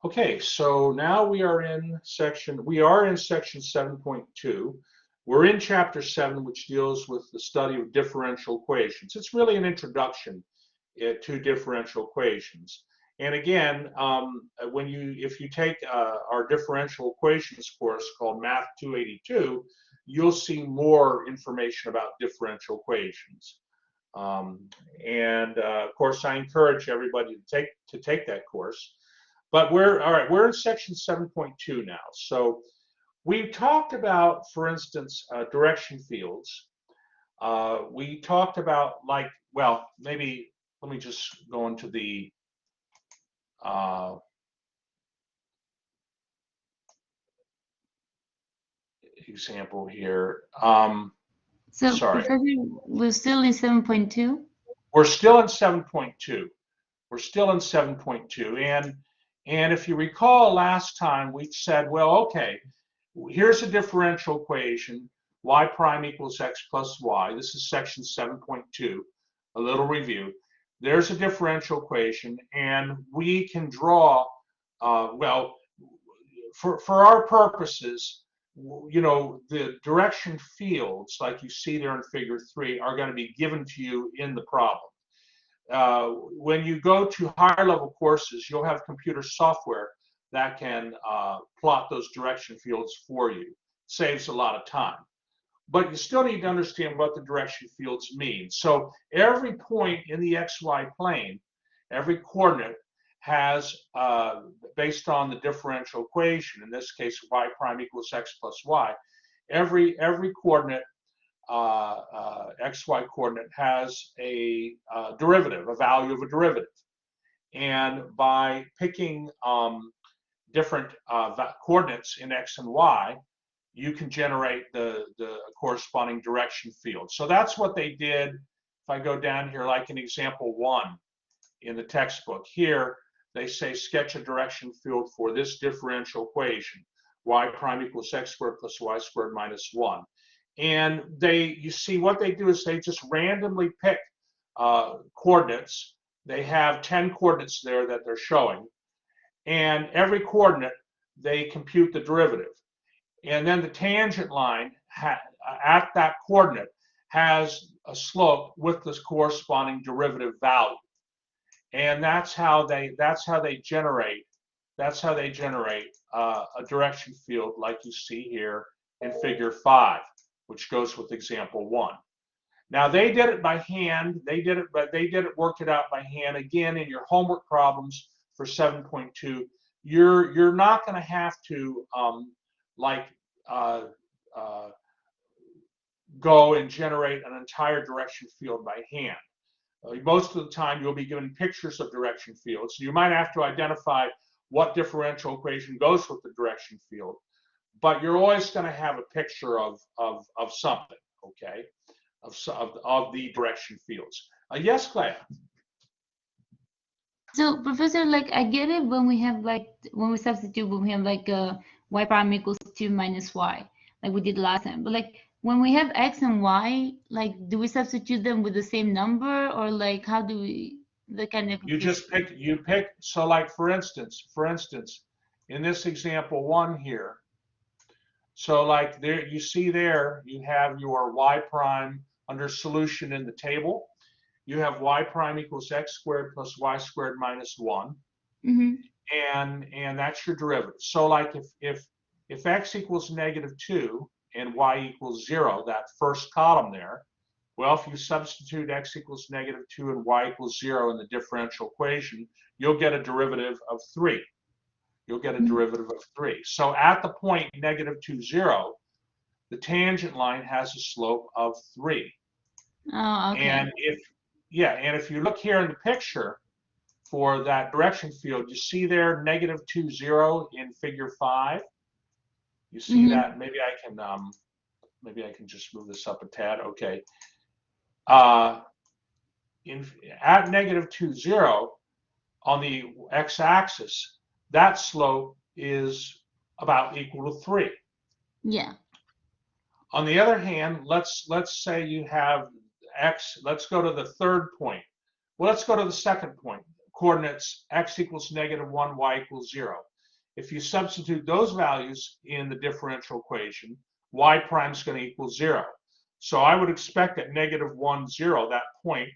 Okay, so now we are in section 7.2. We're in chapter 7, which deals with the study of differential equations. It's really an introduction to differential equations. And again, if you take our differential equations course called Math 282, you'll see more information about differential equations. Of course, I encourage everybody to take that course. But all right, we're in section 7.2 now. So we talked about, for instance, direction fields. We talked about well, maybe let me just go into the uh, example here. So, Sorry, Professor, we're still in 7.2? we're still in 7.2. We're still in 7.2. And if you recall last time, we said, well, okay, here's a differential equation, y prime equals x plus y. This is section 7.2, a little review. There's a differential equation, and we can draw, well, for our purposes, the direction fields, like you see there in figure 3, are going to be given to you in the problem. When you go to higher level courses, you'll have computer software that can plot those direction fields for you. Saves a lot of time. But you still need to understand what the direction fields mean. So every point in the xy plane, every coordinate has, based on the differential equation, in this case y prime equals x plus y, every coordinate xy coordinate has a derivative, a value of a derivative. And by picking different coordinates in x and y, you can generate the corresponding direction field. So that's what they did. If I go down here, like in example 1 in the textbook, here they say sketch a direction field for this differential equation, y prime equals x squared plus y squared minus 1. And you see what they do is they just randomly pick coordinates. They have 10 coordinates there that they're showing. And every coordinate, they compute the derivative. And then the tangent line at that coordinate has a slope with the corresponding derivative value. And that's how they generate a direction field like you see here in figure 5, which goes with example 1. Now they did it by hand. They worked it out by hand. Again, in your homework problems for 7.2, you're not going to have to uh, uh, go and generate an entire direction field by hand. Most of the time, you'll be given pictures of direction fields. So you might have to identify what differential equation goes with the direction field, but you're always going to have a picture of something, okay, of the direction fields. Yes, Claire. So, Professor, like I get it when we have when we substitute when we have y prime equals 2 minus y, like we did last time. But like when we have x and y, like do we substitute them with the same number, or like how do we the kind of You just pick. So, like for instance, in this example 1 here. So, like there, you see there, you have your y prime under solution in the table. You have y prime equals x squared plus y squared minus 1. Mm-hmm. And that's your derivative. So like if x equals -2 and y equals 0, that first column there, well, if you substitute x equals -2 and y equals 0 in the differential equation, you'll get a derivative of 3. You'll get a derivative of 3. So at the point -2, 0, the tangent line has a slope of 3. Oh, okay. And if you look here in the picture for that direction field, you see there -2, 0 in figure 5. You see Mm-hmm. that? Maybe I can just move this up a tad. Okay. Uh, at -2, 0 on the x-axis, that slope is about equal to 3. Yeah. On the other hand, let's say you have x. Let's go to the third point. Well, let's go to the second point. Coordinates x equals -1, y equals 0. if you substitute those values in the differential equation, y prime is going to equal 0. So I would expect at negative 1, 0, that point,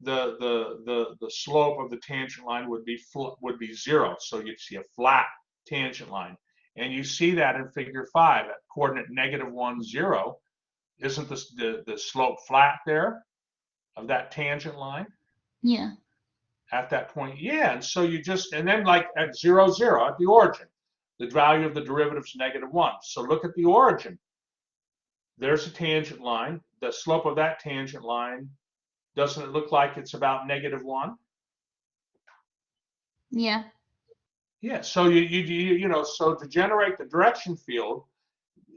the slope of the tangent line would be 0. So you'd see a flat tangent line. And you see that in figure 5 at coordinate negative 1, 0. Isn't the slope flat there of that tangent line? Yeah. At that point, yeah. And so you just, and then like at 0, 0, at the origin, the value of the derivative is negative 1. So look at the origin. There's a tangent line. The slope of that tangent line, doesn't it look like it's about negative 1? Yeah. Yeah, so you know, so to generate the direction field,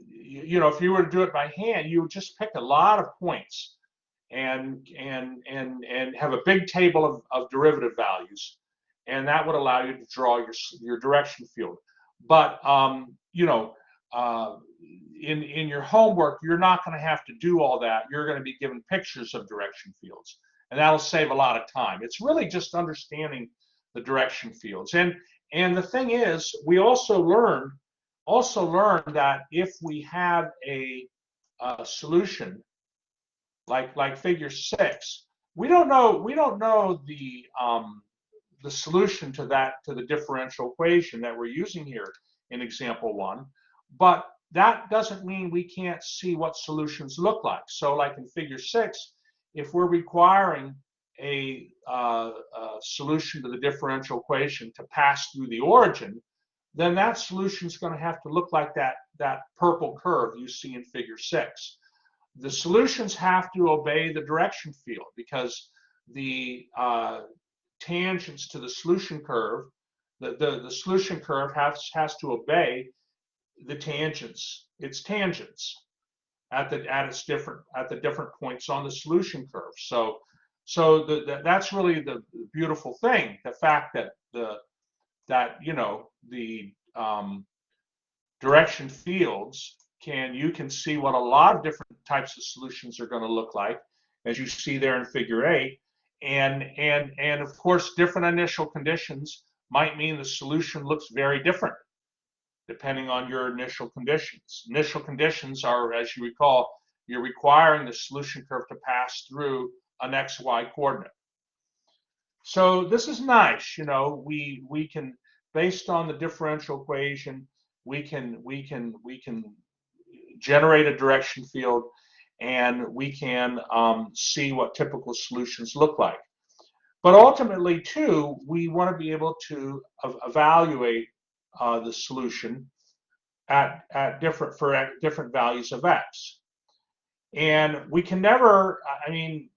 you know, if you were to do it by hand, you would just pick a lot of points and have a big table of derivative values, and that would allow you to draw your direction field. But you know, in your homework, you're not going to have to do all that. You're going to be given pictures of direction fields, and that'll save a lot of time. It's really just understanding the direction fields. And the thing is, we also learned that if we have a solution like figure 6, we don't know the solution to the differential equation that we're using here in example 1, but that doesn't mean we can't see what solutions look like. So like in figure 6, if we're requiring a solution to the differential equation to pass through the origin, then that solution is going to have to look like that purple curve you see in figure 6. The solutions have to obey the direction field because the tangents to the solution curve, the solution curve has to obey the tangents, its tangents at the different points on the solution curve. So that's really the beautiful thing, the fact that you know the direction fields you can see what a lot of different types of solutions are going to look like, as you see there in figure 8, and of course different initial conditions might mean the solution looks very different depending on your initial conditions. Initial conditions are, as you recall, you're requiring the solution curve to pass through an XY coordinate. So this is nice, you know, we can, based on the differential equation, we can generate a direction field, and we can see what typical solutions look like. But ultimately, too, we want to be able to evaluate the solution at different values of x. And we can never, I mean,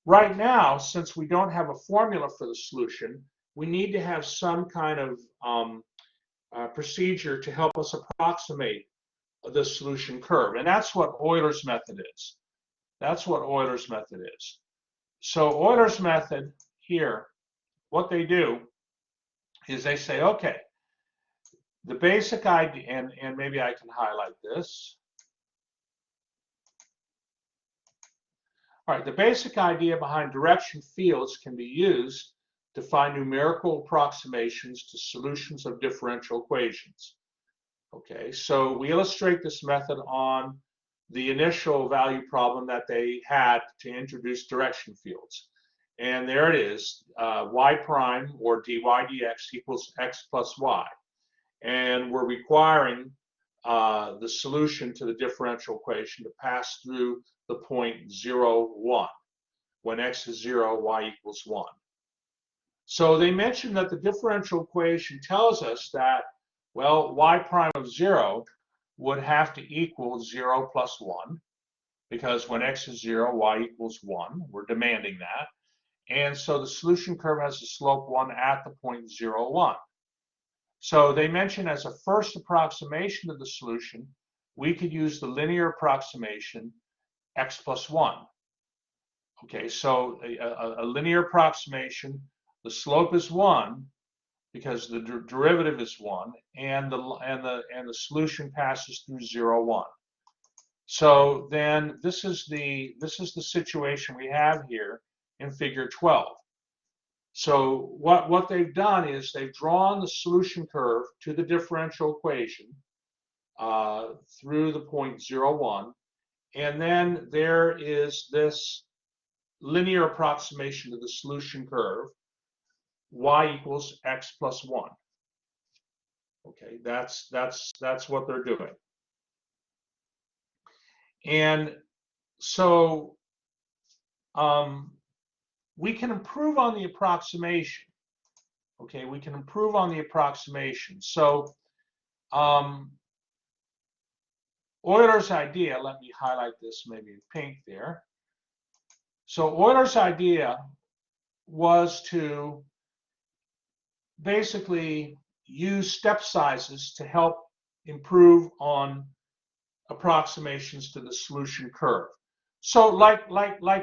right now, since we don't have a formula for the solution, we need to have some kind of procedure to help us approximate the solution curve. And that's what Euler's method is. That's what Euler's method is. So Euler's method here, what they do is they say, okay, the basic idea, and maybe I can highlight this. All right, the basic idea behind direction fields can be used to find numerical approximations to solutions of differential equations. Okay, so we illustrate this method on the initial value problem that they had to introduce direction fields. And there it is, y prime, or dy dx, equals x plus y. And we're requiring the solution to the differential equation to pass through the point 0, 1. When x is 0, y equals 1. So they mentioned that the differential equation tells us that, well, y prime of 0 would have to equal 0 plus 1, because when x is 0, y equals 1. We're demanding that. And so the solution curve has a slope 1 at the point 0, 1. So they mentioned as a first approximation to the solution, we could use the linear approximation x plus 1. Okay, so a linear approximation, the slope is 1 because the derivative is 1, and the solution passes through 0, 1. So then this is the situation we have here in figure 12. So what they've done is they've drawn the solution curve to the differential equation through the point 0, 1, and then there is this linear approximation to the solution curve, y equals x plus 1. Okay, that's what they're doing. And so we can improve on the approximation. Okay, we can improve on the approximation. So Euler's idea, let me highlight this maybe in pink there. So Euler's idea was to basically use step sizes to help improve on approximations to the solution curve. So like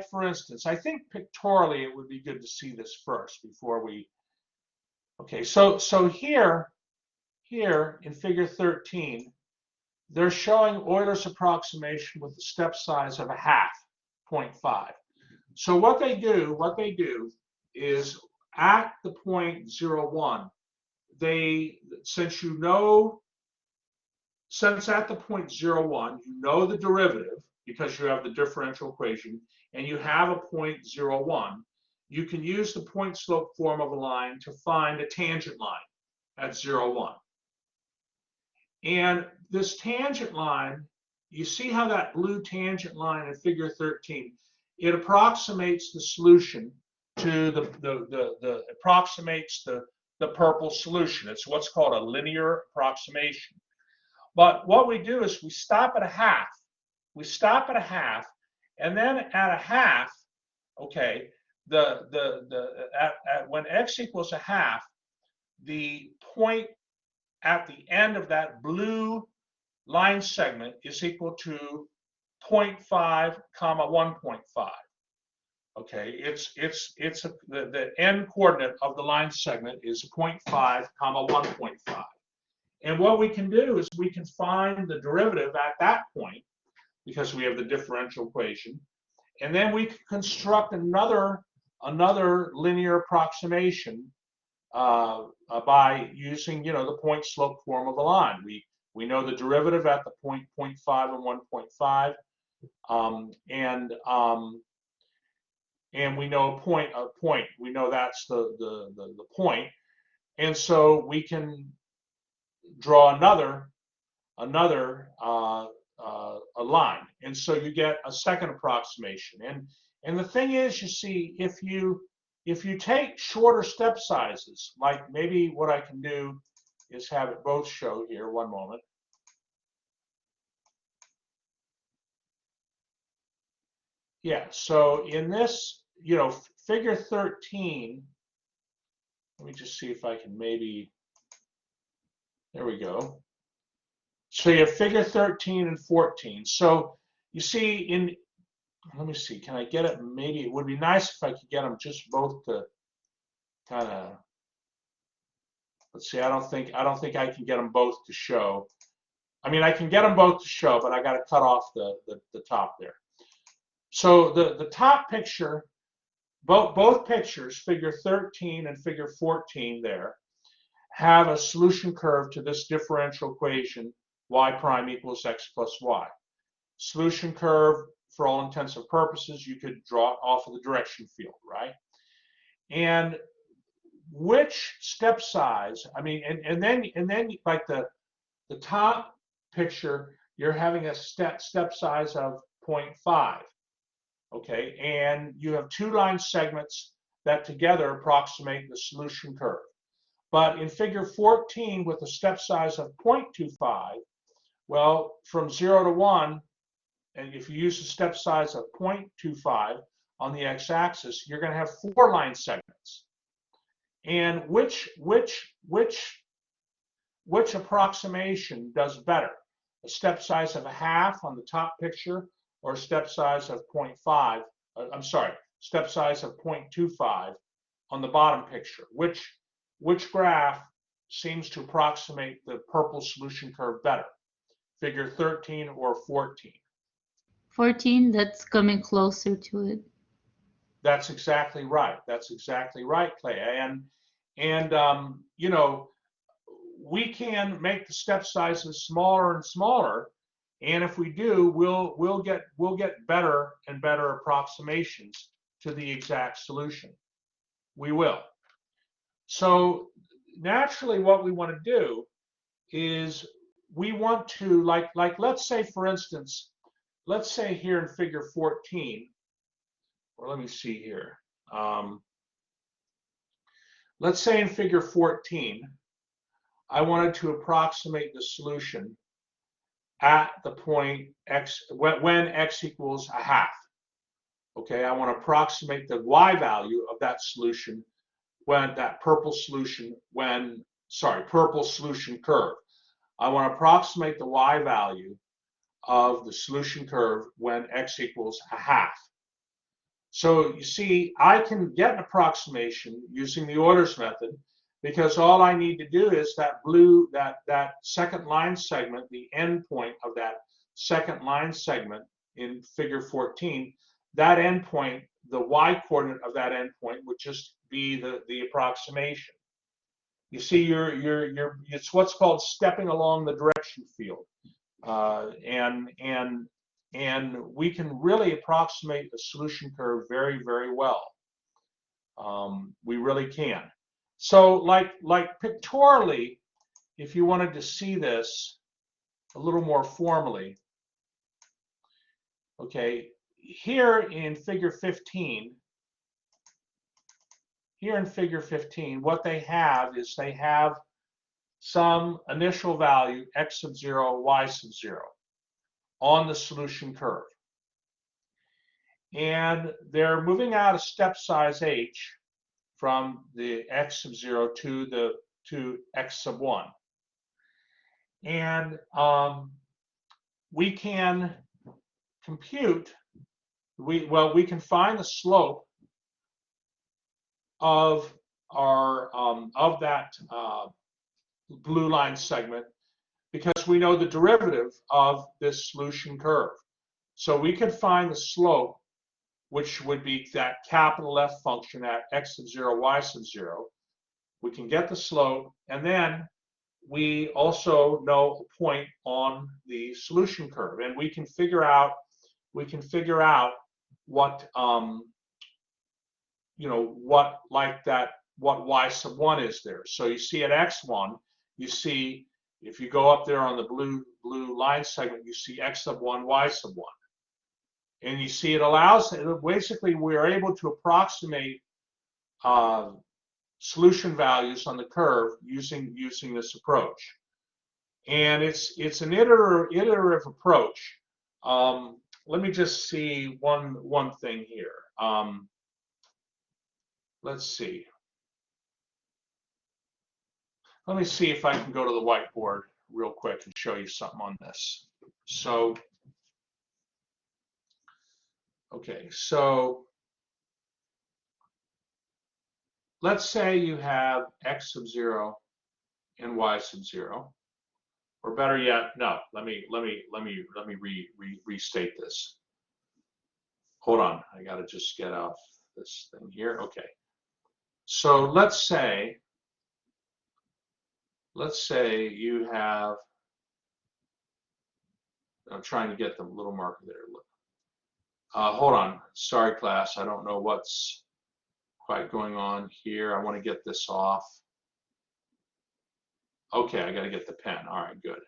for instance, I think pictorially it would be good to see this first before we, okay, so here in figure 13, they're showing Euler's approximation with the step size of 1/2, 0.5. So what they do is at the point 0, 1, since at the point 0, 1, you know the derivative because you have the differential equation, and you have a point 0, 1, you can use the point slope form of a line to find a tangent line at 0, 1. And this tangent line, you see how that blue tangent line in figure 13, it approximates the solution to approximates the purple solution. It's what's called a linear approximation. But what we do is we stop at 1/2. We stop at 1/2, and then at 1/2, okay, when x equals 1/2, the point at the end of that blue line segment is equal to 0.5, 1.5. Okay, the end coordinate of the line segment is 0.5, 1.5. And what we can do is we can find the derivative at that point because we have the differential equation, and then we can construct another linear approximation by using, the point slope form of a line. We know the derivative at the point 0.5 and 1.5, and we know a point. We know that's the point, and so we can draw another a line, and so you get a second approximation. And the thing is, you see, if you take shorter step sizes, like maybe what I can do is have it both show here. One moment. Yeah, so in this, figure 13, let me just see if I can maybe, there we go. So you have figure 13 and 14. So you see let me see, can I get it? Maybe it would be nice if I could get them just both to kind of, let's see, I don't think I can get them both to show. I mean, I can get them both to show, but I got to cut off the top there. So the top picture, both pictures, figure 13 and figure 14 there, have a solution curve to this differential equation, y prime equals x plus y. Solution curve, for all intents and purposes, you could draw it off of the direction field, right? And which step size, I mean, and then like the top picture, you're having a step size of 0.5, okay? And you have two line segments that together approximate the solution curve. But in figure 14, with a step size of 0.25, well, from 0 to 1, and if you use a step size of 0.25 on the x-axis, you're going to have 4 line segments. And which approximation does better? A step size of 1/2 on the top picture, or a step size of 0.5? I'm sorry, step size of 0.25 on the bottom picture. Which graph seems to approximate the purple solution curve better? Figure 13 or 14? 14, that's coming closer to it. That's exactly right. That's exactly right, Clay. And you know, we can make the step sizes smaller and smaller, and if we do, we'll get better and better approximations to the exact solution. We will. So naturally, what we want to do is we want to like let's say, for instance, let's say here in Figure 14, or let me see here. Let's say in Figure 14, I wanted to approximate the solution at the point x when x equals a half. Okay, I want to approximate the y value of that solution when that purple solution purple solution curve. I want to approximate the y value of the solution curve when x equals a half. So you see, I can get an approximation using the orders method, because all I need to do is that second line segment, the end point of that second line segment in Figure 14, that endpoint, the y coordinate of that endpoint would just be the approximation. You see, it's what's called stepping along the direction field, and we can really approximate the solution curve very, very well. We really can. So, like pictorially, if you wanted to see this a little more formally, okay, here in Figure 15, what they have is they have some initial value x sub 0, y sub 0 on the solution curve. And they're moving out a step size h from the x sub 0 to x sub 1. And we can compute, we can find the slope of our of that blue line segment, because we know the derivative of this solution curve. So we could find the slope, which would be that capital F function at x sub 0, y sub 0. We can get the slope, and then we also know a point on the solution curve, and we can figure out what what y sub 1 is there. So you see at x1, you see, if you go up there on the blue line segment, you see x sub 1, y sub 1. And you see it allows, basically we are able to approximate solution values on the curve using this approach. And it's an iterative approach. Let me just see one thing here. Let's see. Let me see if I can go to the whiteboard real quick and show you something on this. So, okay, so let's say you have x sub 0 and y sub 0, or better yet, no. Let me restate this. Hold on, I got to just get off this thing here. Okay, so let's say you have. I'm trying to get the little marker there. Hold on, sorry class, I don't know what's quite going on here. I want to get this off. Okay, I got to get the pen. All right, good.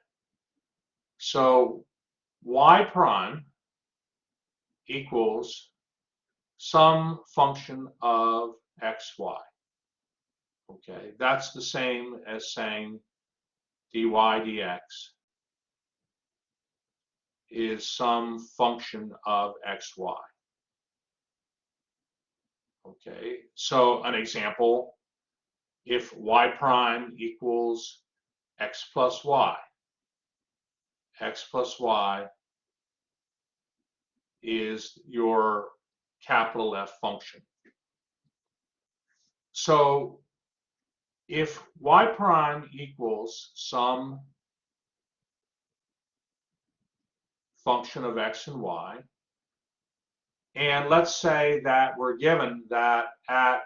So y prime equals some function of xy. Okay, that's the same as saying dy dx is some function of xy. Okay, so an example, if y prime equals x plus y is your capital F function. So if y prime equals some function of x and y, And let's say that we're given that at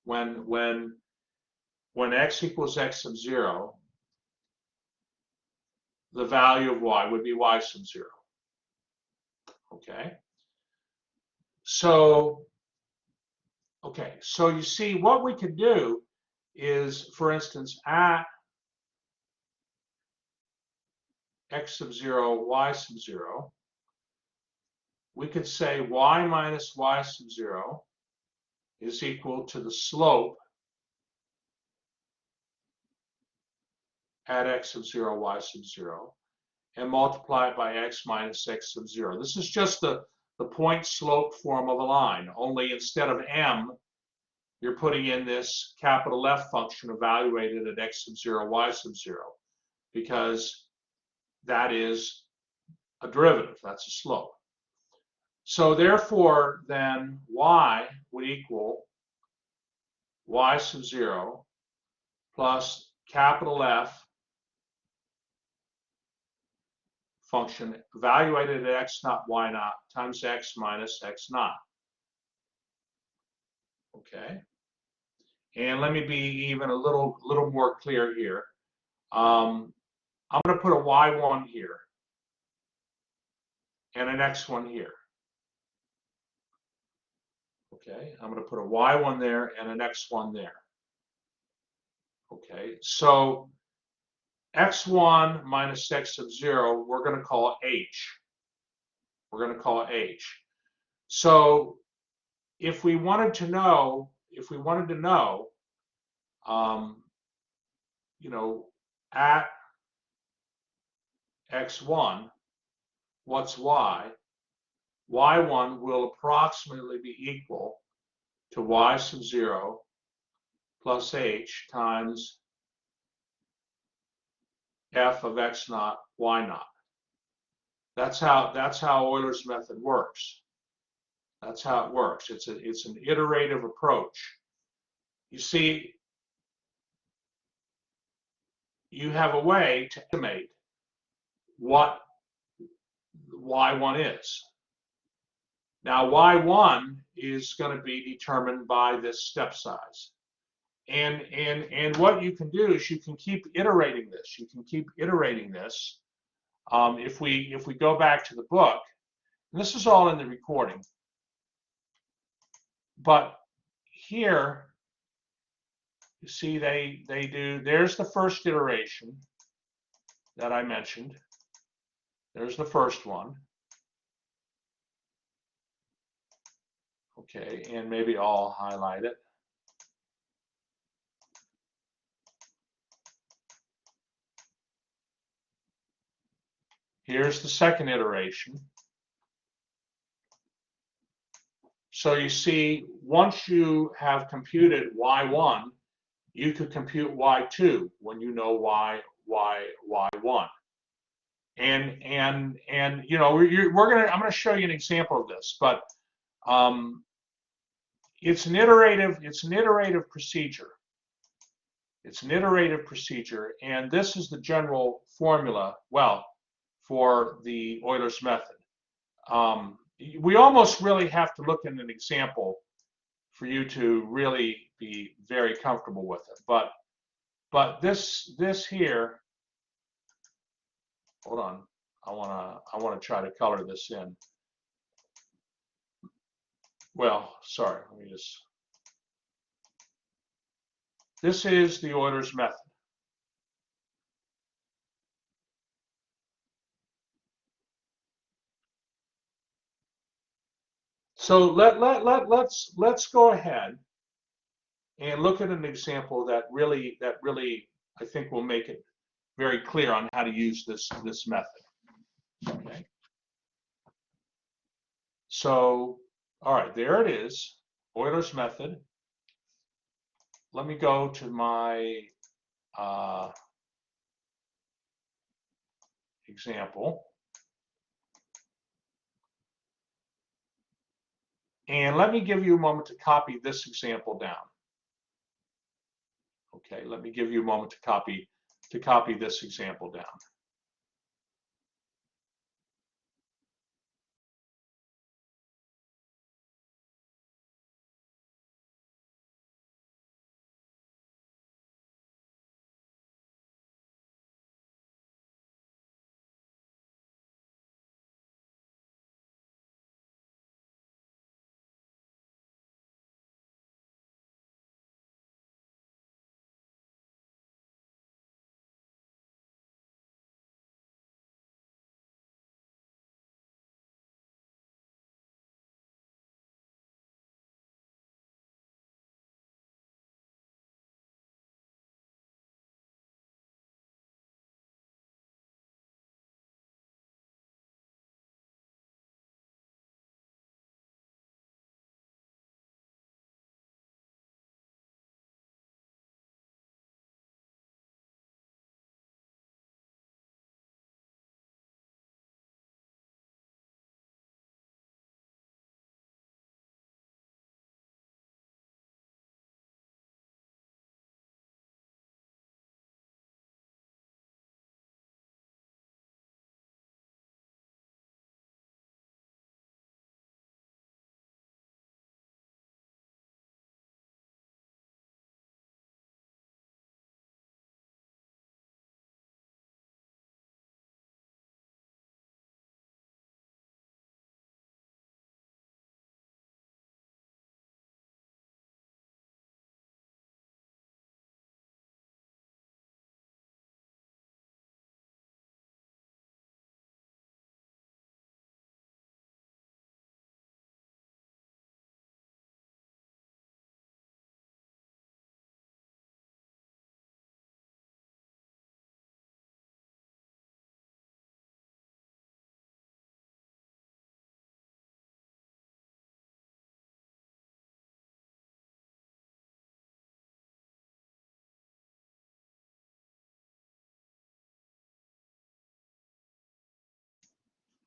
when x equals x sub 0, the value of y would be y sub 0. Okay. So you see what we could do is, for instance, at x sub 0, y sub 0, we could say y minus y sub 0 is equal to the slope at x sub 0, y sub 0, and multiply it by x minus x sub 0. This is just the point slope form of a line, only instead of m, you're putting in this capital F function evaluated at x sub 0, y sub 0, because that is a derivative, that's a slope. So therefore, then y would equal y sub 0 plus capital F function evaluated at x naught, y naught times x minus x naught. Okay. And let me be even a little more clear here. I'm going to put a y1 here and an x1 here. Okay, I'm going to put a y1 there and an x1 there. Okay, so x1 minus x sub 0, we're going to call h. We're going to call h. So if we wanted to know, you know, at x1, what's y? y1 will approximately be equal to y sub 0 plus h times f of x naught, y naught. That's how Euler's method works. That's how it works. It's an iterative approach. You see, you have a way to estimate what y1 is. Now, y1 is going to be determined by this step size. And what you can do is you can keep iterating this. You can keep iterating this. If we go back to the book, and this is all in the recording, but here you see they do. There's the first iteration that I mentioned. There's the first one. Okay, and maybe I'll highlight it. Here's the second iteration. So you see, once you have computed y1, you could compute y2 when you know y1. And you know, I'm gonna show you an example of this, but it's an iterative procedure. It's an iterative procedure, and this is the general formula, well, for the Euler's method. We almost really have to look at an example for you to really be very comfortable with it. But this here, hold on, I wanna try to color this in. Well, sorry, let me just. This is the Euler's method. So let's go ahead and look at an example that really I think will make it very clear on how to use this method. Okay. So, all right, there it is, Euler's method. Let me go to my example. And let me give you a moment to copy this example down. Okay, let me give you a moment to copy this example down.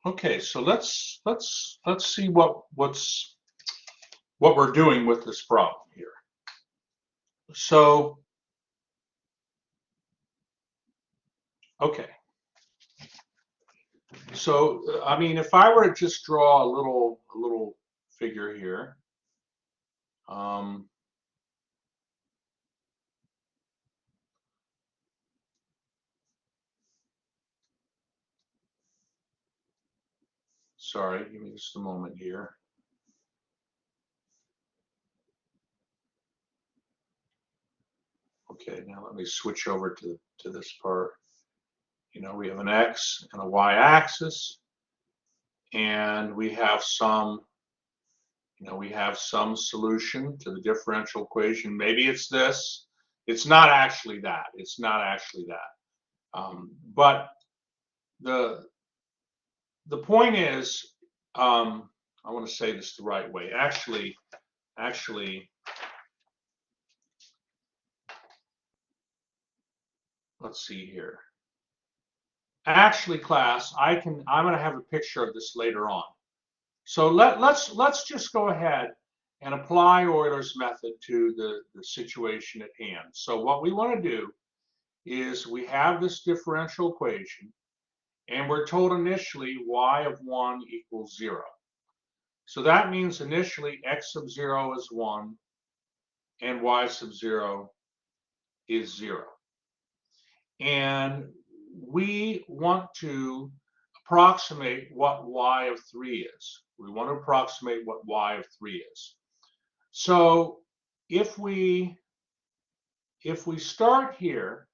Okay, so let's see what we're doing with this problem here. So, okay. So, I mean, if I were to just draw a little figure here, sorry, give me just a moment here. Okay, now let me switch over to this part. You know, we have an x and a y-axis, and we have some, you know, we have some solution to the differential equation. Maybe it's this. It's not actually that. It's not actually that. But the point is, I want to say this the right way. Actually, let's see here. Actually, class, I'm going to have a picture of this later on. So let's just go ahead and apply Euler's method to the situation at hand. So what we want to do is we have this differential equation, and we're told initially y of 1 equals 0. So that means initially x sub 0 is 1 and y sub 0 is 0. And we want to approximate what y of 3 is. We want to approximate what y of 3 is. So if we start here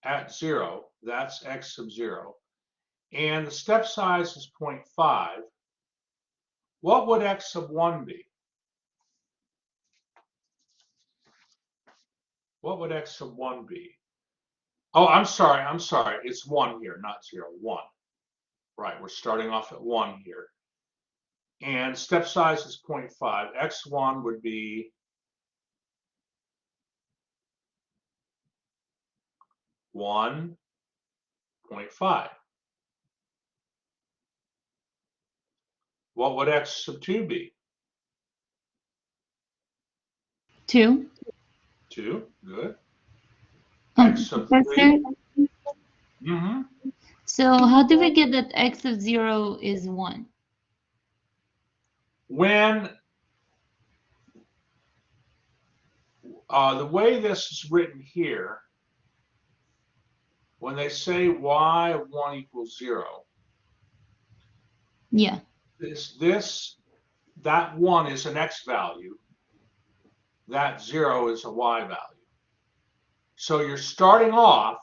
at 0, that's x sub 0, and the step size is 0.5, what would x sub 1 be? What would x sub 1 be? Oh, I'm sorry, it's 1 here, not 0, 1. Right, we're starting off at 1 here. And step size is 0.5. X1 would be 1.5. What would x sub 2 be? 2. 2, good. Um, X sub Professor, 3. Mm-hmm. so how do we get that x of 0 is 1? When the way this is written here, when they say y of 1 equals 0, Yeah. that 1 is an x value, that 0 is a y value. So you're starting off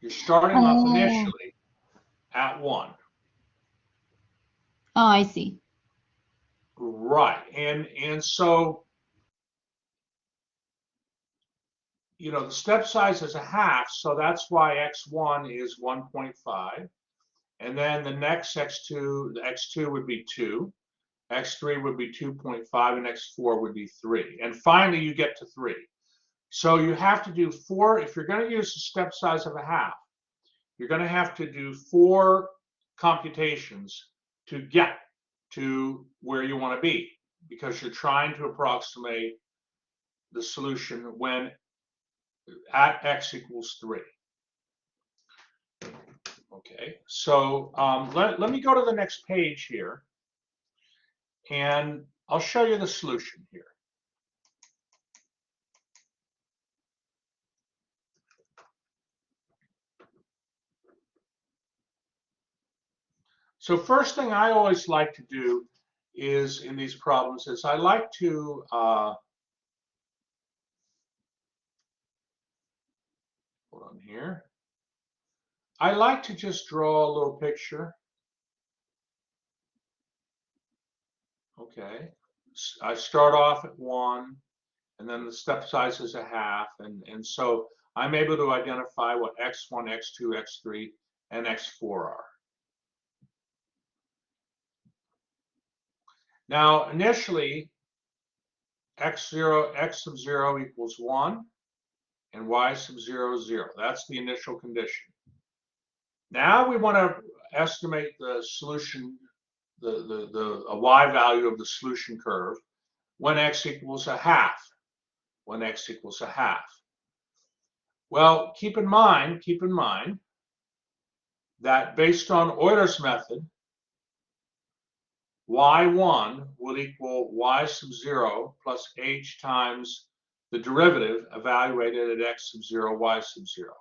Oh. initially at 1. Oh, I see. Right. And so, you know, the step size is a half, so that's why x1 is 1.5. And then the next x2, the x2 would be 2, x3 would be 2.5, and x4 would be 3. And finally, you get to 3. So you have to do 4, if you're going to use the step size of a half, you're going to have to do 4 computations to get to where you want to be, because you're trying to approximate the solution when at x equals 3. Okay, so let me go to the next page here, and I'll show you the solution here. So first thing I always like to do is, in these problems, is I like to hold on here. I like to just draw a little picture. Okay, I start off at 1, and then the step size is a half, and so I'm able to identify what x1, x2, x3, and x4 are. Now, initially, x sub 0 equals 1, and y sub 0 is 0. That's the initial condition. Now we want to estimate the solution, a y value of the solution curve when x equals a half. When x equals a half. Well, keep in mind that based on Euler's method, y1 will equal y sub 0 plus h times the derivative evaluated at x sub 0, y sub 0.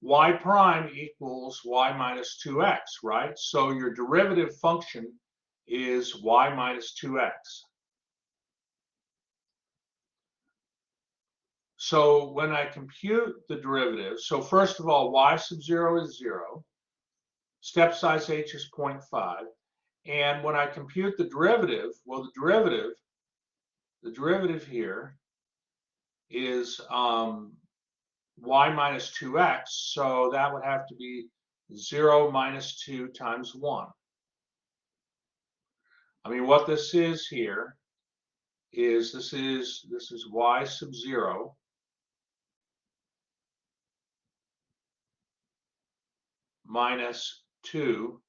Y prime equals y minus 2x, right? So your derivative function is y minus 2x. So when I compute the derivative, so first of all, y sub 0 is 0. Step size h is 0.5. And when I compute the derivative, well, the derivative here is y minus 2x. So that would have to be 0 minus 2 times 1. I mean, what this is here is this is y sub 0 minus 2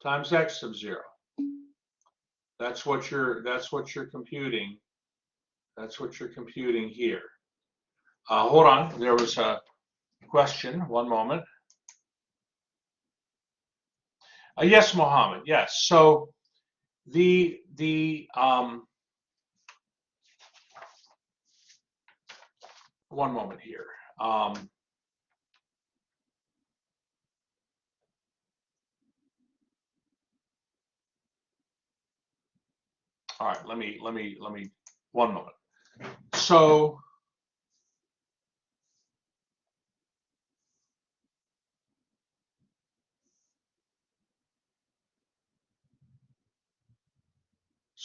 times x sub 0. That's what you're computing. That's what you're computing here. Hold on, there was a question. One moment. Yes, Mohammed. Yes. So the one moment here. All right, let me, one moment. So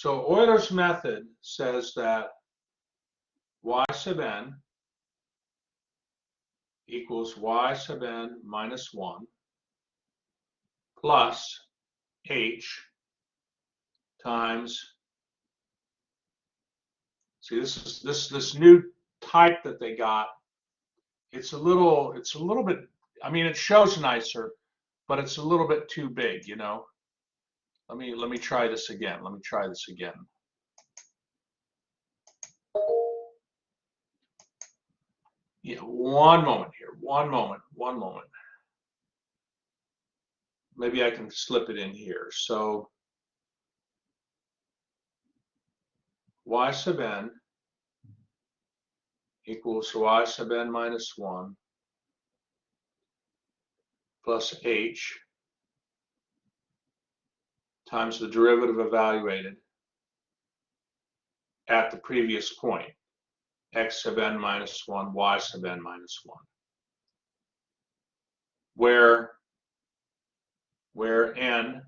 Euler's method says that y sub n equals y sub n minus 1 plus h times, see, this new type that they got, it's a little bit, I mean, it shows nicer, but it's a little bit too big, you know. Let me try this again. Let me try this again. Yeah, one moment here. One moment. Maybe I can slip it in here. So y sub n equals y sub n minus 1 plus h times the derivative evaluated at the previous point, x sub n minus 1, y sub n minus 1, where n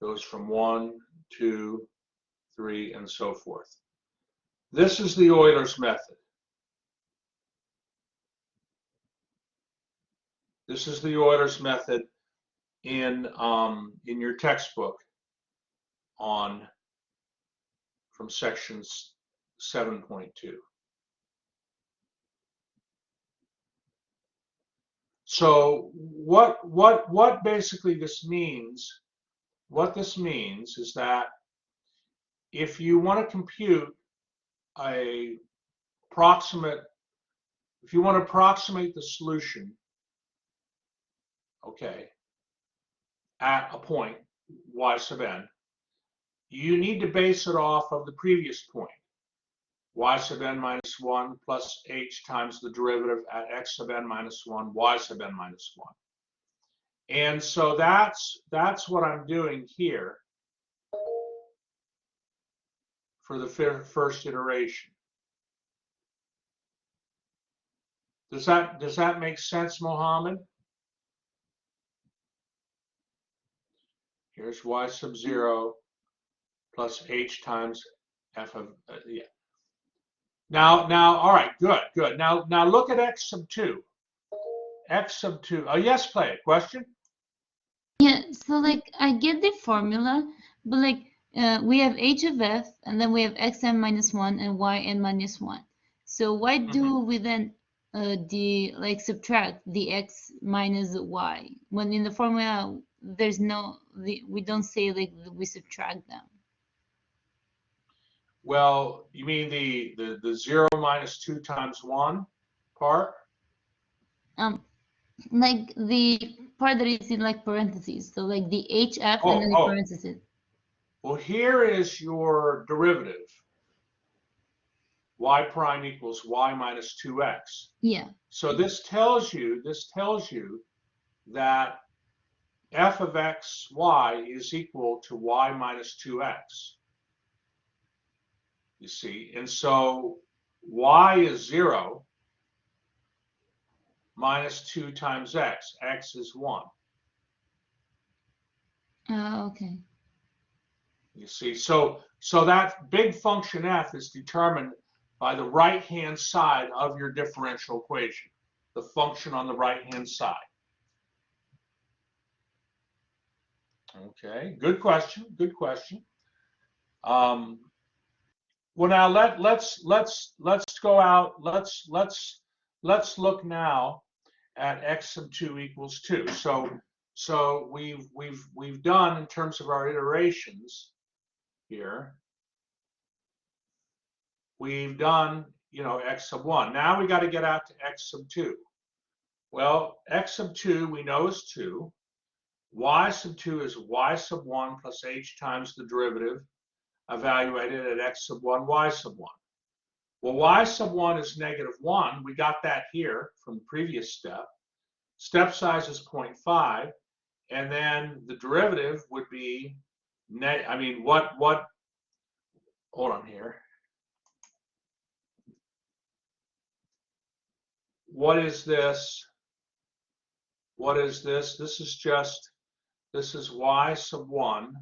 goes from 1, 2, 3, and so forth. This is the Euler's method. This is the Euler's method in your textbook from section 7.2. So what basically this means, what this means is that if you want to compute if you want to approximate the solution, okay, at a point, y sub n, you need to base it off of the previous point, y sub n minus 1 plus h times the derivative at x sub n minus 1, y sub n minus 1. And so that's what I'm doing here for the first iteration. Does that make sense, Mohammed? Here's y sub 0 plus h times f of yeah. Now, all right, good. Now look at x sub 2. X sub 2. Oh, yes, play it. Question? Yeah, so like I get the formula, but like we have h of f, and then we have xn minus 1 and yn minus 1. So why do we then the like subtract the x minus y, when in the formula there's no, we don't say like we subtract them. Well, you mean the 0 minus 2 times 1 part? Like the part that is in like parentheses, so like the hf and then the Oh, parentheses. well, here is your derivative. Y prime equals y minus 2x. Yeah. So this tells you that f of x, y is equal to y minus 2x. You see, and so y is 0 minus 2 times x. X is 1. Okay. You see, so that big function f is determined by the right-hand side of your differential equation, the function on the right-hand side. Okay, good question. Good question. Well, now let's go out. Let's look now at x sub 2 equals 2. So we've done, in terms of our iterations here, we've done, x sub 1. Now we got to get out to x sub 2. Well, x sub 2 we know is 2. Y sub 2 is y sub 1 plus h times the derivative evaluated at x sub 1, y sub 1. Well, y sub 1 is negative 1. We got that here from the previous step. Step size is 0.5. And then the derivative would be, hold on here. What is this? What is this? This is y sub 1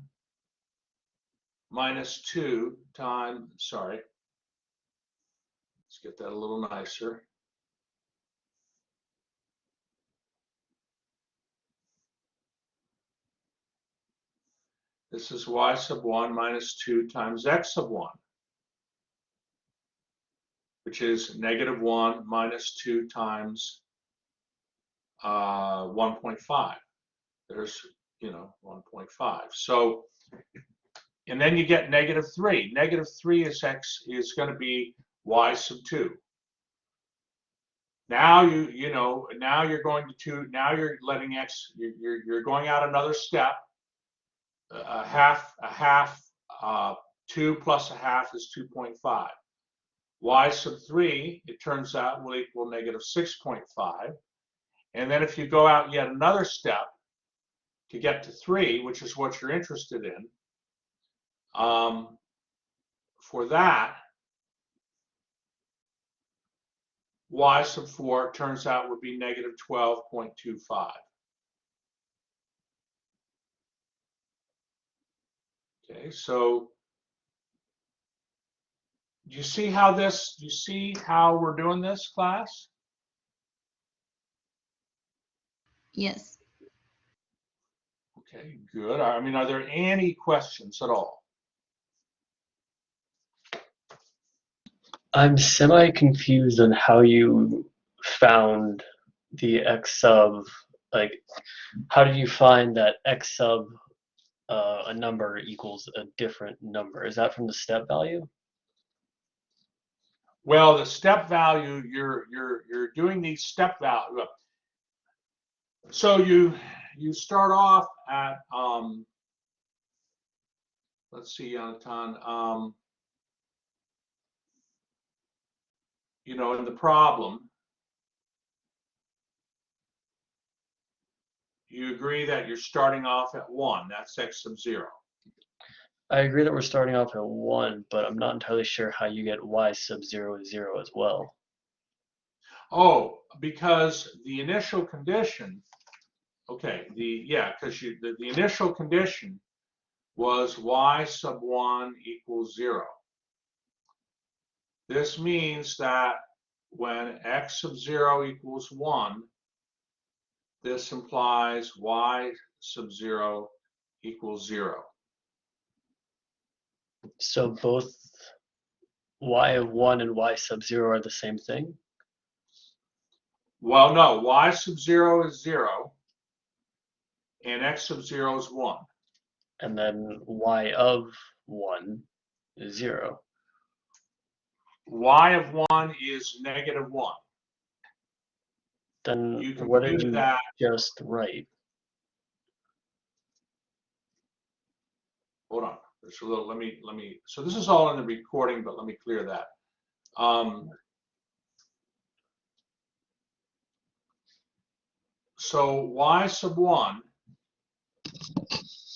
minus 2 times, sorry. Let's get that a little nicer. This is y sub 1 minus 2 times x sub 1, which is negative 1 minus 2 times 1.5. There's, 1.5. So, and then you get negative 3. Negative 3 is going to be y sub 2. Now now you're going to now you're letting x, you're going out another step. A half, 2 plus a half is 2.5. Y sub 3, it turns out, will equal negative 6.5. And then if you go out yet another step to get to 3, which is what you're interested in, for that, y sub 4 turns out would be negative 12.25. Okay, so do you see how we're doing this, class? Yes. Okay, good. I mean, are there any questions at all? I'm semi-confused on how you found the x sub, like, how did you find that x sub a number equals a different number? Is that from the step value? Well, the step value, you're doing these step value. So you start off at let's see, Anton, in the problem, you agree that you're starting off at 1. That's x sub 0. I agree that we're starting off at 1, but I'm not entirely sure how you get y sub 0 is 0 as well. Oh, because the initial condition, okay, because the initial condition was y sub 1 equals 0. This means that when x sub 0 equals 1, this implies y sub 0 equals 0. So both y of 1 and y sub 0 are the same thing? Well, no, y sub 0 is 0, and x sub 0 is 1. And then y of 1 is 0. Y of 1 is negative 1. Then You what did compute you that. just write? Hold on. There's a little, let me, so this is all in the recording, but let me clear that. So y sub 1,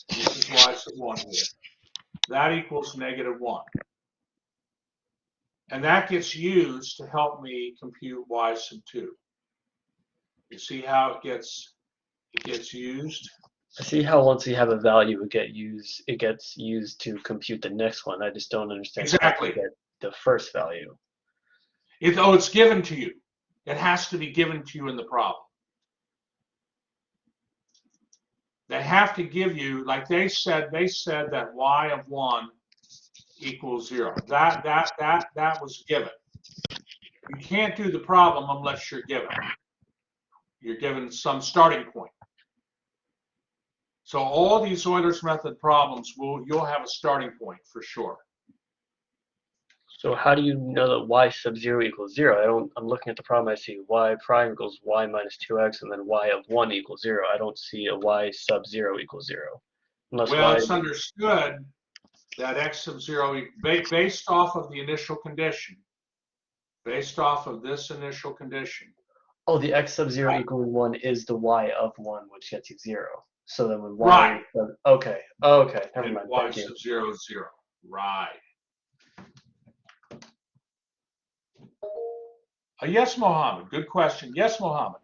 this is y sub 1 here, that equals negative 1. And that gets used to help me compute y sub 2. You see how it gets used? I see how once you have a value, it gets used to compute the next one. I just don't understand how Exactly. to get the first value. It's given to you. It has to be given to you in the problem. They have to give you, like they said that y of 1 equals 0. That was given. You can't do the problem unless you're given. You're given some starting point. So all these Euler's method problems, you'll have a starting point for sure. So how do you know that y sub 0 equals 0? I'm looking at the problem, I see y prime equals y minus 2x, and then y of 1 equals 0. I don't see a y sub 0 equals 0. Unless Well, y... it's understood that x sub 0, based off of the initial condition, based off of this initial condition. Oh, the x sub 0 equaling 1 is the y of 1, which gets you 0. So then when y... Right. Okay, okay, never And mind, y thank you. sub 0 is 0. Right. Yes, Mohammed. Good question. Yes, Mohammed.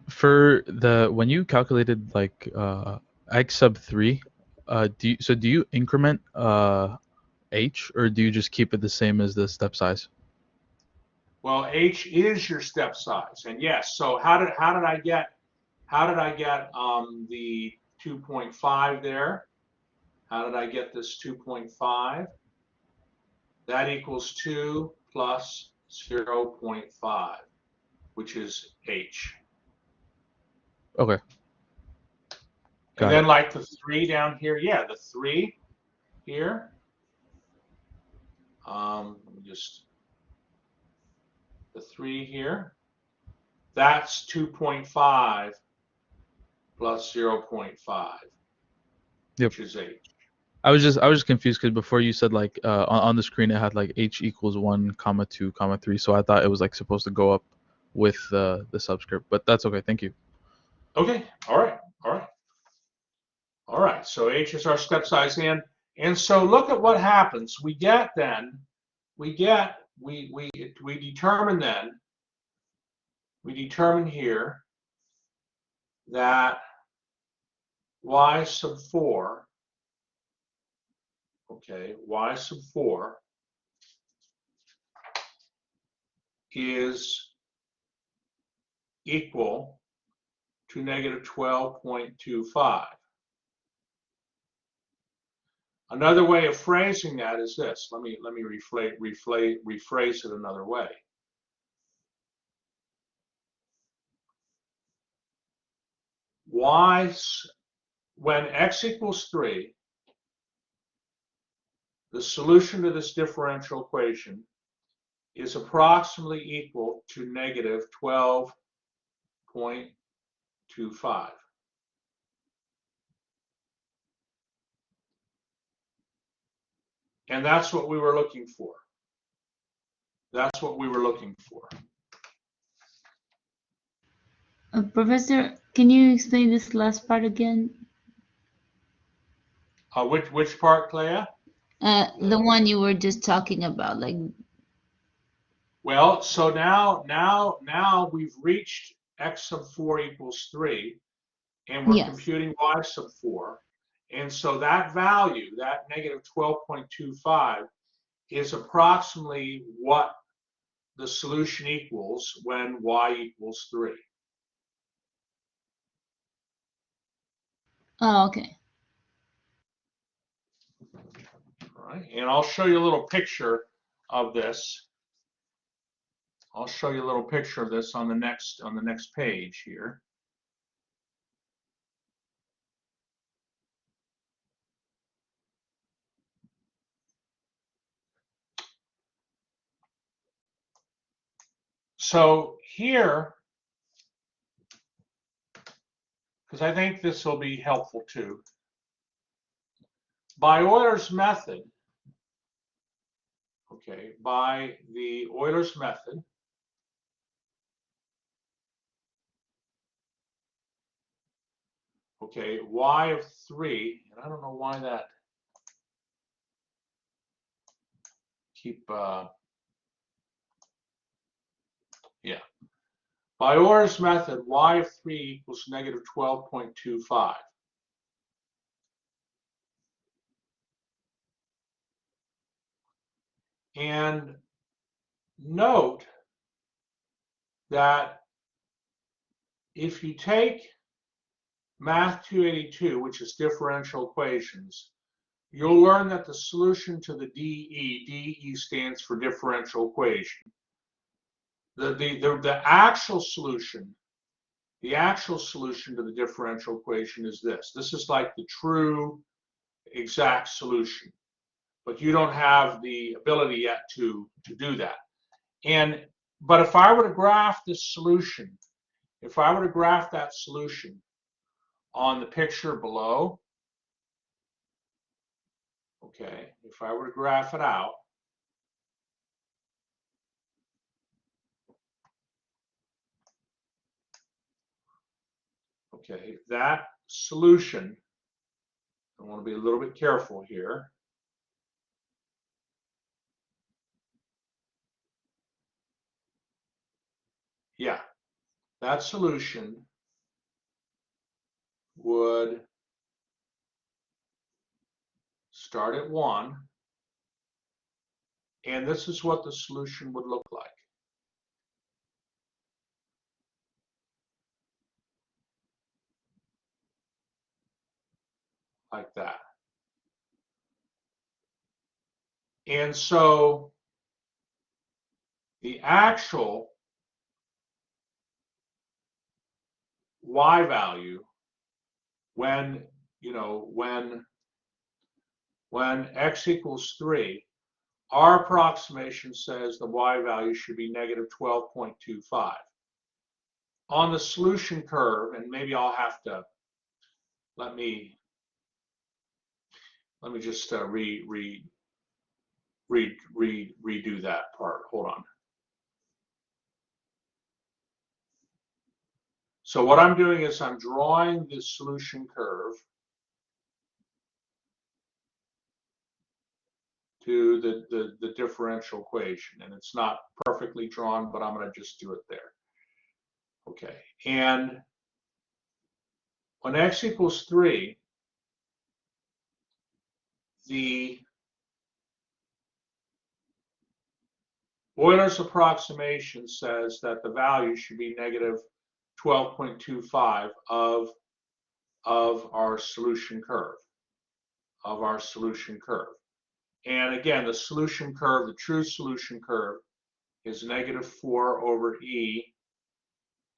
For the when you calculated like x sub 3, do you increment h, or do you just keep it the same as the step size? Well, h is your step size, and yes. So how did I get the 2.5 there? How did I get this 2.5? That equals 2 plus 0.5, which is h. Okay. And then like the 3 down here, yeah, the 3 here. Just the 3 here. That's 2.5 plus 0.5, which is h. I was just confused because before you said like on the screen it had like h equals 1 comma 2 comma 3, so I thought it was like supposed to go up with the subscript, but that's okay. Thank you. Okay. All right. All right. All right. So h is our step size, and so look at what happens. We determine here that y sub 4, okay, y sub 4 is equal to negative 12.25. Another way of phrasing that is this. Let me rephrase it another way. When x equals 3, the solution to this differential equation is approximately equal to negative 12.25. And that's what we were looking for. That's what we were looking for. Professor, can you explain this last part again? Which part, Clea? The one you were just talking about, like. Well, so now we've reached x sub 4 equals 3, and we're computing y sub 4. And so that value, that negative 12.25, is approximately what the solution equals when y equals 3. Oh, okay. All right, and I'll show you a little picture of this I'll show you a little picture of this on the next page here. So here, because I think this will be helpful too, by Euler's method, okay, by the Euler's method, okay, y of 3, and I don't know why that yeah. By Euler's method, y of 3 equals negative 12.25. And note that if you take Math 282, which is differential equations, you'll learn that the solution to the DE stands for differential equation. The actual solution to the differential equation is this. This is like the true exact solution, but you don't have the ability yet to do that. But if I were to graph this solution, if I were to graph that solution on the picture below, okay, if I were to graph it out, okay, that solution, I want to be a little bit careful here. Yeah, that solution would start at 1, and this is what the solution would look like. Like that. And so the actual y value when x equals 3, our approximation says the y value should be negative 12.25. On the solution curve, and maybe I'll have to let me just redo that part. Hold on. So what I'm doing is I'm drawing the solution curve to the differential equation, and it's not perfectly drawn, but I'm going to just do it there. Okay, and when x equals 3, the Euler's approximation says that the value should be negative 12.25 of our solution curve, And again, the solution curve, the true solution curve, is negative 4 over e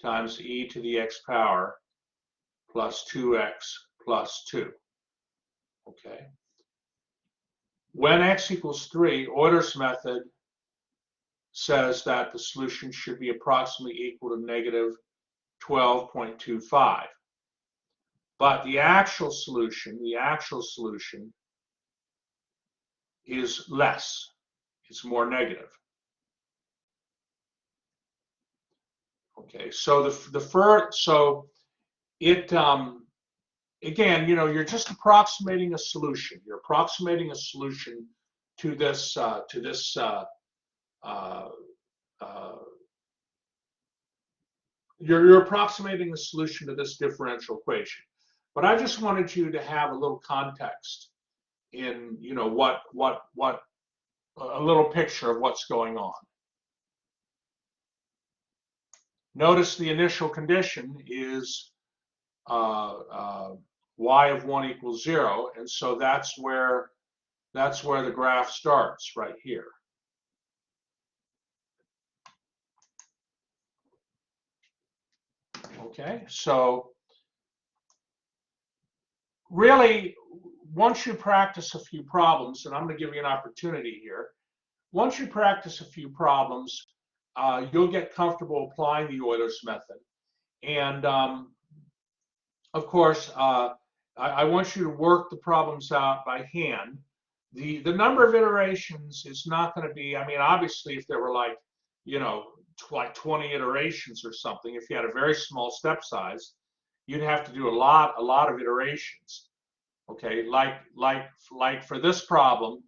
times e to the x power plus 2x plus 2. Okay. When x equals 3, Euler's method says that the solution should be approximately equal to negative 12.25. But the actual solution is less. It's more negative. Okay, so again, you're just approximating a solution. You're approximating a solution to this you're approximating the solution to this differential equation. But I just wanted you to have a little context in, what a little picture of what's going on. Notice the initial condition is y of 1 equals 0, and so that's where the graph starts, right here. Okay, so really, once you practice a few problems, and I'm going to give you an opportunity here, once you practice a few problems, you'll get comfortable applying the Euler's method. And of course, I want you to work the problems out by hand. The number of iterations is not going to be, I mean, obviously, if there were like, you know, like 20 iterations or something, if you had a very small step size, you'd have to do a lot of iterations. Okay, like for this problem,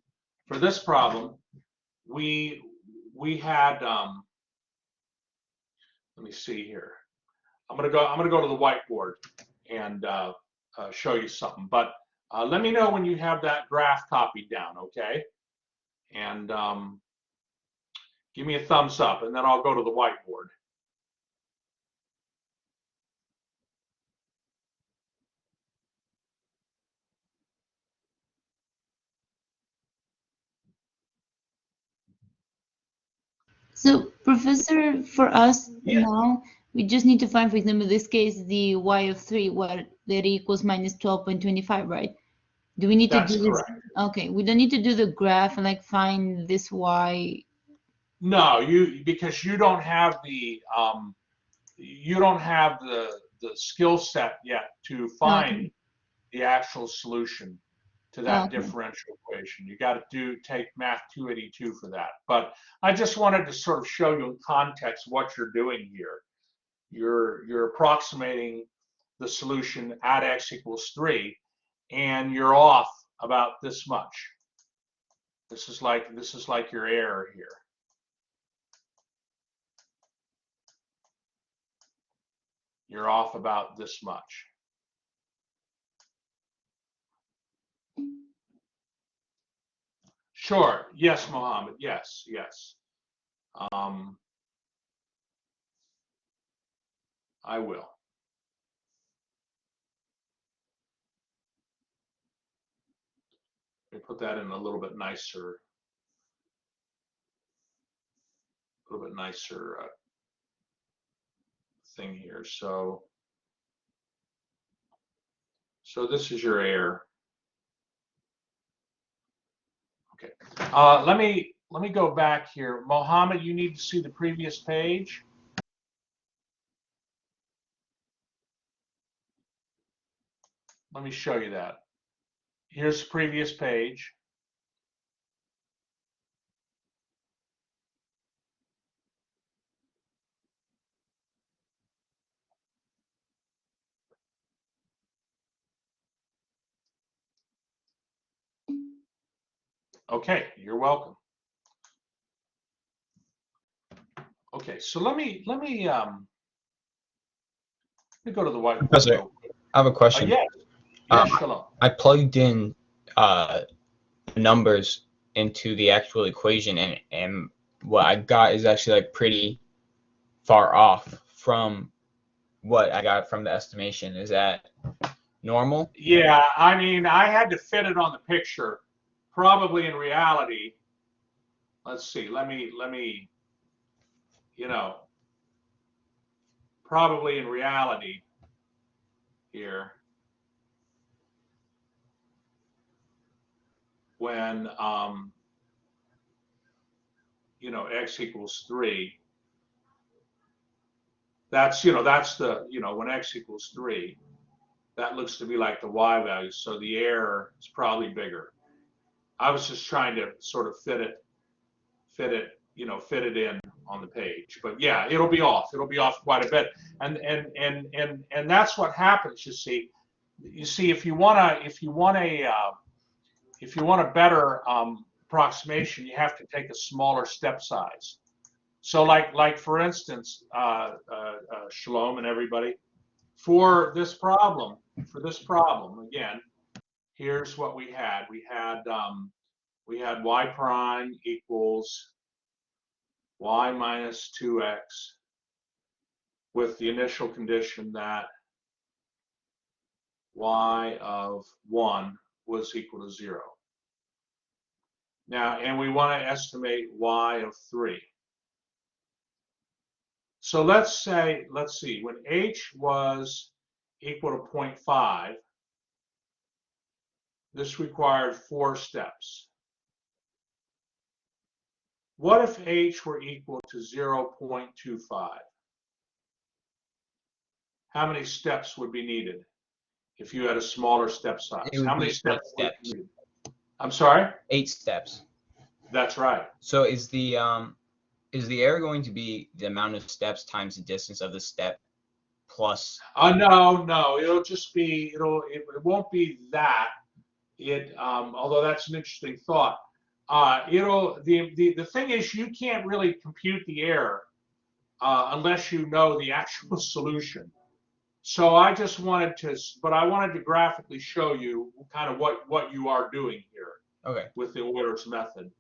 we had let me see here. I'm gonna go to the whiteboard and show you something. But let me know when you have that graph copied down, okay? And give me a thumbs up, and then I'll go to the whiteboard. So, Professor, for us now, we just need to find, for example, in this case, the y of 3, what that equals minus 12.25, right? Do we need to That's do this? correct. Okay, we don't need to do the graph and like find this y. No, because you don't have the skill set yet to find the actual solution to that Okay. differential equation. You got to take Math 282 for that. But I just wanted to sort of show you in context what you're doing here. You're approximating the solution at x equals 3, and you're off about this much. This is like your error here. You're off about this much. Sure. Yes, Mohammed. Yes, yes. I will. Let me put that in a little bit nicer thing here. So this is your error. Okay. Let me go back here. Mohammed, you need to see the previous page. Let me show you that. Here's the previous page. Okay, you're welcome. Okay, so let me go to the whiteboard. Professor, I have a question. Yes, Shalom. I plugged in the numbers into the actual equation, and what I got is actually like pretty far off from what I got from the estimation. Is that normal? Yeah, I mean, I had to fit it on the picture. Probably in reality, let's see, let me, you know, probably in reality here, when, you know, x equals 3, that's, you know, that's the, you know, when x equals 3, that looks to be like the y value, so the error is probably bigger. I was just trying to sort of fit it in on the page. But yeah, it'll be off. It'll be off quite a bit. And that's what happens. You see, if you want a better approximation, you have to take a smaller step size. So like for instance, Shalom and everybody, for this problem again, here's what we had. We had y prime equals y minus 2x with the initial condition that y of 1 was equal to 0. Now, and we want to estimate y of 3. So let's see, when H was equal to 0.5, this required 4 steps. What if H were equal to 0.25? How many steps would be needed if you had a smaller step size? It would How many be steps would 8 be steps. needed? I'm sorry? 8 steps. That's right. So is the error going to be the amount of steps times the distance of the step plus? No, it'll just be, it won't be that. Although that's an interesting thought. The thing is, you can't really compute the error unless you know the actual solution. So I just wanted to, but I wanted to graphically show you kind of what you are doing here Okay. with the Euler's method.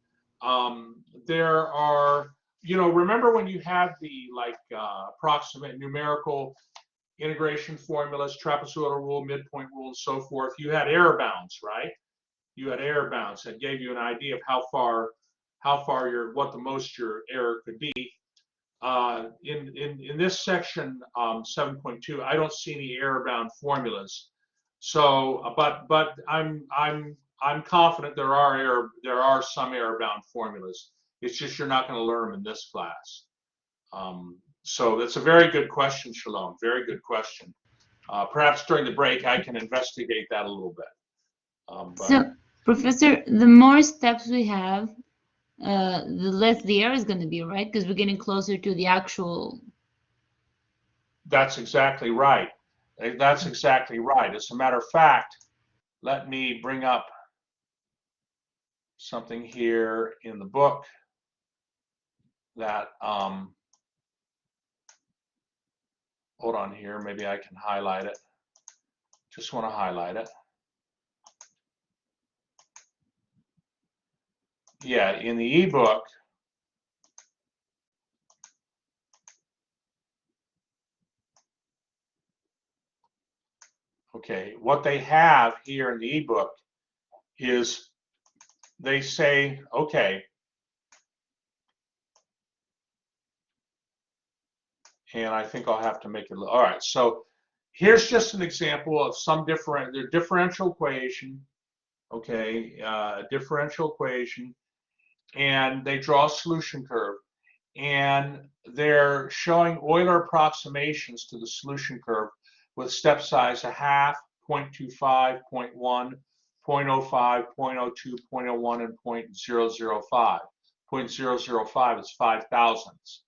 There are, remember when you had the approximate numerical integration formulas, trapezoidal rule, midpoint rule, and so forth, you had error bounds, right? You had error bounds that gave you an idea of how far what the most your error could be. In this section 7.2, I don't see any error bound formulas. So, but I'm confident there are some error bound formulas. It's just you're not going to learn them in this class. So that's a very good question, Shalom. Very good question. Perhaps during the break I can investigate that a little bit. So, Professor, the more steps we have, the less the error is going to be, right? Because we're getting closer to the actual. That's exactly right. That's exactly right. As a matter of fact, let me bring up something here in the book that, hold on here, maybe I can highlight it. Just want to highlight it. Yeah, in the ebook, okay, what they have here in the ebook is they say, okay, and I think I'll have to make it, all right, so here's just an example of some differential equation, okay, differential equation, and they draw a solution curve, and they're showing Euler approximations to the solution curve with step size 0.5, 0.25, 0.1, 0.05, 0.02, 0.01, and 0.005. 0.005 is 5 thousandths.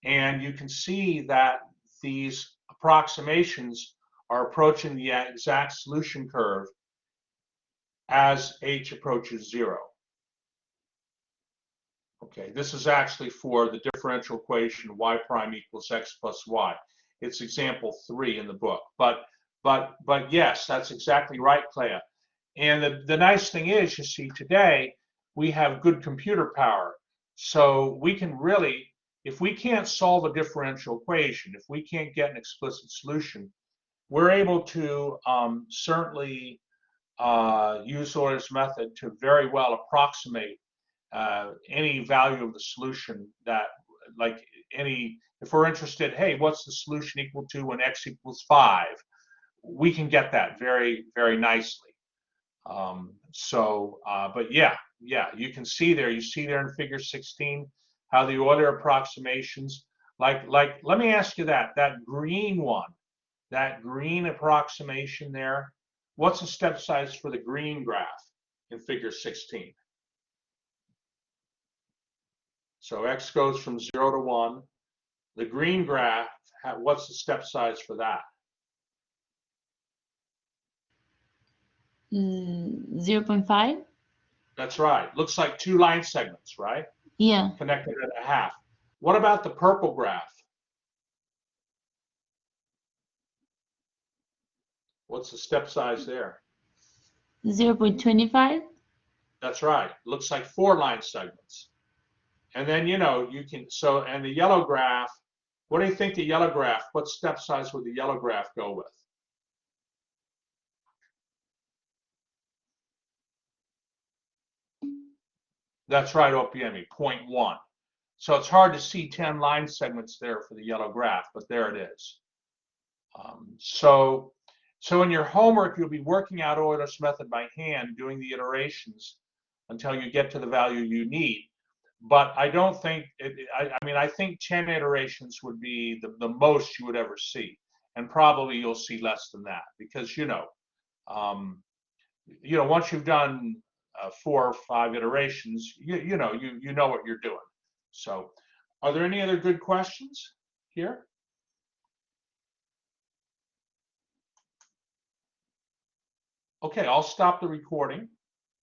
And you can see that these approximations are approaching the exact solution curve as h approaches 0. Okay, this is actually for the differential equation y prime equals x plus y. It's example 3 in the book. But yes, that's exactly right, Clea. And the nice thing is, you see, today we have good computer power. So we can really, if we can't solve a differential equation, if we can't get an explicit solution, we're able to certainly use Euler's method to very well approximate any value of the solution that, like if we're interested, hey, what's the solution equal to when x equals 5? We can get that very, very nicely. But yeah, you can see there, you see there in figure 16, how the Euler approximations, let me ask you that green one, that green approximation there, what's the step size for the green graph in figure 16? So x goes from 0 to 1. The green graph, what's the step size for that? 0.5? That's right. Looks like 2 line segments, right? Yeah. Connected at a half. What about the purple graph? What's the step size there? 0.25? That's right. Looks like 4 line segments. And then, you can, and the yellow graph, what do you think the yellow graph, what step size would the yellow graph go with? That's right, OPME, 0.1. So it's hard to see 10 line segments there for the yellow graph, but there it is. So in your homework, you'll be working out Euler's method by hand, doing the iterations until you get to the value you need. But I don't think, I mean, I think 10 iterations would be the most you would ever see. And probably you'll see less than that because, once you've done 4 or 5 iterations, you know what you're doing. So are there any other good questions here? Okay, I'll stop the recording.